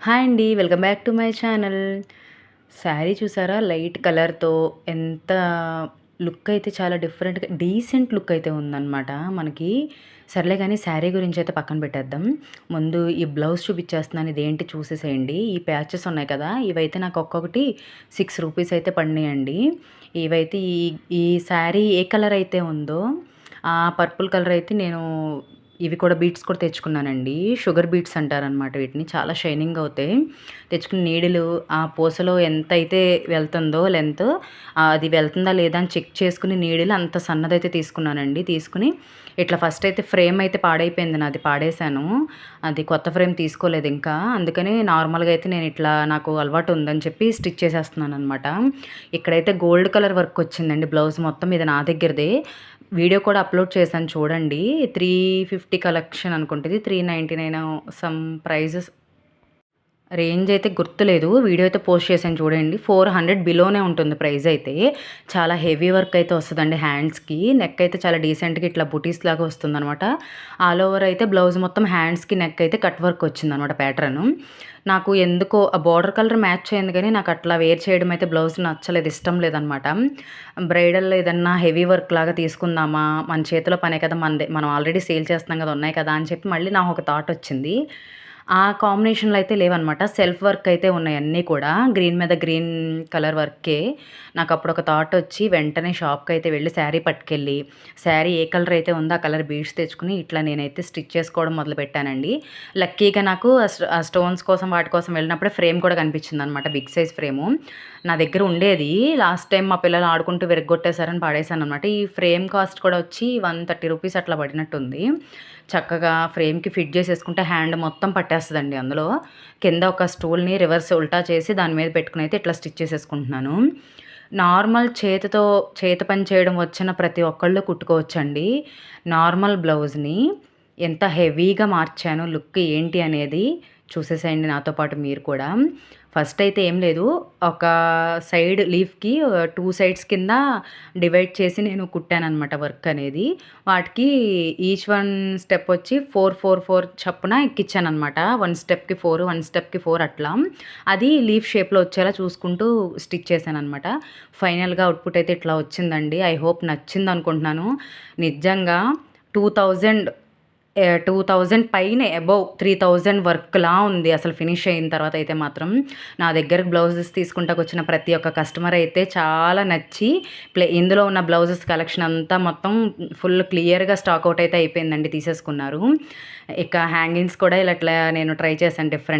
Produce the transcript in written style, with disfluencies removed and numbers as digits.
Hi అండి. Welcome back to my channel. Sari చూసారా? Light కలర్‌తో ఎంత లుక్ అయితే చాలా డిఫరెంట్‌గా డీసెంట్ లుక్ అయితే ఉందనమాట మనకి. సర్లే గానీ శారీ గురించయితే పక్కన పెట్టేద్దాం. ముందు ఈ బ్లౌజ్ చూపిచ్చేస్తున్నాను. ఇదేంటి చూసేసేయండి. ఈ ప్యాచెస్ ఉన్నాయి కదా! ఇవైతే నాకు ఒక్కొక్కటి రూ. 6 అయితే పడినాయండి. ఇవైతే ఈ ఈ శారీ ఏ కలర్ అయితే ఉందో ఆ పర్పుల్ కలర్ అయితే నేను ఇవి కూడా బీడ్స్ కూడా తెచ్చుకున్నానండి. షుగర్ బీడ్స్ అంటారనమాట వీటిని. చాలా షైనింగ్‌గా అవుతాయి. తెచ్చుకున్న నీడిలు ఆ పూసలో ఎంతైతే వెళ్తుందో లెంత్ అది వెళ్తుందా లేదా అని చెక్ చేసుకుని నీడిలు అంత సన్నదైతే తీసుకున్నానండి. తీసుకుని ఇట్లా ఫస్ట్ అయితే ఫ్రేమ్ అయితే పాడైపోయింది నాది. పాడేశాను. అది కొత్త ఫ్రేమ్ తీసుకోలేదు ఇంకా. అందుకని నార్మల్‌గా అయితే నేను ఇట్లా నాకు అలవాటు ఉందని చెప్పి స్టిచ్ చేసేస్తున్నాననమాట. ఇక్కడైతే గోల్డ్ కలర్ వర్క్ వచ్చిందండి బ్లౌజ్ మొత్తం. ఇది నా దగ్గరదే. వీడియో కూడా అప్లోడ్ చేశాను చూడండి. 350 కలెక్షన్ అనుకుంట ఇది. 399 సమ్ ప్రైజెస్ రేంజ్ అయితే గుర్తులేదు. వీడియో అయితే పోస్ట్ చేశాను చూడండి. 400 బిలోనే ఉంటుంది ప్రైస్ అయితే. చాలా హెవీ వర్క్ అయితే వస్తదండి హ్యాండ్స్‌కి. నెక్ అయితే చాలా డీసెంట్‌గా ఇట్లా బుటీస్ లాగా వస్తుందనమాట. ఆల్ ఓవర్ అయితే బ్లౌజ్ మొత్తం హ్యాండ్స్‌కి నెక్ అయితే కట్ వర్క్ వచ్చిందనమాట ప్యాటర్ను. నాకు ఎందుకో ఆ బోర్డర్ కలర్ మ్యాచ్ అయింది గానీ నాకు అట్లా వేర్ చేయడం అయితే బ్లౌజ్ నచ్చలేదు. ఇష్టం లేదనమాట. బ్రైడల్ ఏదన్నా హెవీ వర్క్ లాగా తీసుకుందామా? మన చేతిలో పనే కదా! మనం ఆల్రెడీ సేల్ చేస్తున్నాం కదా! ఉన్నాయి కదా! అని చెప్పి మళ్ళీ నాకొక థాట్ వచ్చింది. ఆ కాంబినేషన్‌లో అయితే లేవనమాట. సెల్ఫ్ వర్క్ అయితే ఉన్నాయి అన్నీ కూడా. గ్రీన్ మీద గ్రీన్ కలర్ వర్కే. నాకప్పుడు ఒక థాట్ వచ్చి వెంటనే షాప్‌కైతే వెళ్ళి శారీ పట్టుకెళ్ళి, శారీ ఏ కలర్ అయితే ఉందో ఆ కలర్ బీడ్స్ తెచ్చుకొని ఇట్లా నేనైతే స్టిచ్ చేసుకోవడం మొదలుపెట్టానండి. లక్కీగా నాకు ఆ స్టోన్స్ కోసం వాటి కోసం వెళ్ళినప్పుడే ఫ్రేమ్ కూడా కనిపించిందనమాట. Big size frame. నా దగ్గర ఉండేది. లాస్ట్ టైమ్ మా పిల్లలు ఆడుకుంటూ విరగ్గొట్టేసారని పడేసాననమాట. ఈ ఫ్రేమ్ కాస్ట్ కూడా వచ్చి రూ. 130 అట్లా పడినట్టుంది. చక్కగా ఫ్రేమ్‌కి ఫిట్ చేసేసుకుంటే హ్యాండ్ మొత్తం పట్టేస్తదండి అందులో. కింద ఒక స్టూల్‌ని రివర్స్ ఉల్టా చేసి దాని మీద పెట్టుకొని అయితే ఇట్లా స్టిచ్ చేసేసుకుంటున్నాను. నార్మల్ చేతి పని చేయడం వచ్చిన ప్రతి ఒక్కళ్ళు కుట్టుకోవచ్చండి. నార్మల్ బ్లౌజ్‌ని ఎంత హెవీగా మార్చాను లుక్ ఏంటి అనేది చూసేసేయండి నాతో పాటు మీరు కూడా. ఫస్ట్ అయితే ఏం లేదు. ఒక సైడ్ లీఫ్‌కి 2 సైడ్స్ కింద డివైడ్ చేసి నేను కుట్టాననమాట వర్క్ అనేది. వాటికి ఈచ్ వన్ స్టెప్ వచ్చి 4, 4, 4 చప్పున ఎక్కిచ్చాననమాట. 1 స్టెప్‌కి 4, 1 స్టెప్‌కి 4 అట్లా. అది లీఫ్ షేప్‌లో వచ్చేలా చూసుకుంటూ స్టిచ్ చేశాననమాట. ఫైనల్‌గా అవుట్‌పుట్ అయితే ఇట్లా వచ్చిందండి. ఐ హోప్ నచ్చిందనుకుంటున్నాను. నిజంగా 2000 2000 పైనే అబోవ్ 3000 వర్క్‌లా ఉంది. అసలు ఫినిష్ అయిన తర్వాత అయితే మాత్రం. నా దగ్గరకు బ్లౌజెస్ తీసుకుంటాకొచ్చిన ప్రతి ఒక్క కస్టమర్ అయితే చాలా నచ్చి ఇందులో ఉన్న బ్లౌజెస్ కలెక్షన్ అంతా మొత్తం ఫుల్ క్లియర్‌గా స్టాక్ ఔట్ అయితే అయిపోయిందండి. తీసేసుకున్నారు. ఇక హ్యాంగింగ్స్ కూడా ఇలా ఇట్లా నేను ట్రై చేశాను డిఫరెంట్